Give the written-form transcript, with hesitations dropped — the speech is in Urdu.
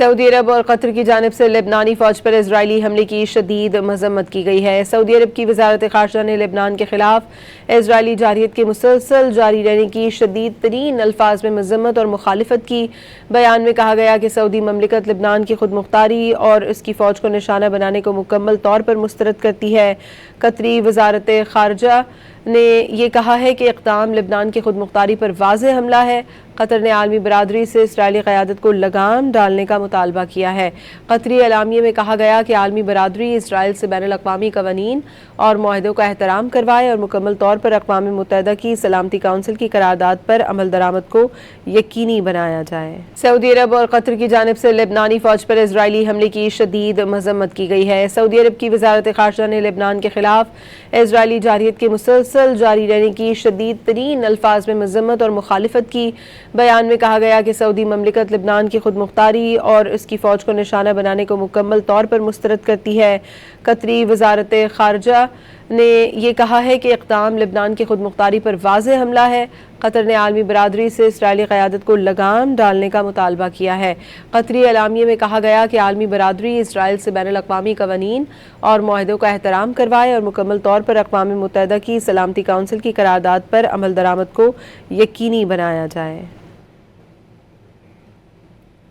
سعودی عرب اور قطر کی جانب سے لبنانی فوج پر اسرائیلی حملے کی شدید مذمت کی گئی ہے۔ سعودی عرب کی وزارت خارجہ نے لبنان کے خلاف اسرائیلی جارحیت کے مسلسل جاری رہنے کی شدید ترین الفاظ میں مذمت اور مخالفت کی۔ بیان میں کہا گیا کہ سعودی مملکت لبنان کی خود مختاری اور اس کی فوج کو نشانہ بنانے کو مکمل طور پر مسترد کرتی ہے۔ قطری وزارت خارجہ نے یہ کہا ہے کہ اقدام لبنان کی خود مختاری پر واضح حملہ ہے۔ قطر نے عالمی برادری سے اسرائیلی قیادت کو لگام ڈالنے کا مطالبہ کیا ہے۔ قطری اعلامیے میں کہا گیا کہ عالمی برادری اسرائیل سے بین الاقوامی قوانین اور معاہدوں کا احترام کروائے اور مکمل طور پر اقوام متحدہ کی سلامتی کونسل کی قرارداد پر عمل درآمد کو یقینی بنایا جائے۔ سعودی عرب اور قطر کی جانب سے لبنانی فوج پر اسرائیلی حملے کی شدید مذمت کی گئی ہے۔ سعودی عرب کی وزارت خارجہ نے لبنان کے خلاف اسرائیلی جارحیت کے مسلسل جاری رہنے کی شدید ترین الفاظ میں مذمت اور مخالفت کی۔ بیان میں کہا گیا کہ سعودی مملکت لبنان کی خود مختاری اور اس کی فوج کو نشانہ بنانے کو مکمل طور پر مسترد کرتی ہے۔ قطری وزارت خارجہ نے یہ کہا ہے کہ اقدام لبنان کی خود مختاری پر واضح حملہ ہے۔ قطر نے عالمی برادری سے اسرائیلی قیادت کو لگام ڈالنے کا مطالبہ کیا ہے۔ قطری اعلامیے میں کہا گیا کہ عالمی برادری اسرائیل سے بین الاقوامی قوانین اور معاہدوں کا احترام کروائے اور مکمل طور پر اقوام متحدہ کی سلامتی کونسل کی قرارداد پر عمل درآمد کو یقینی بنایا جائے۔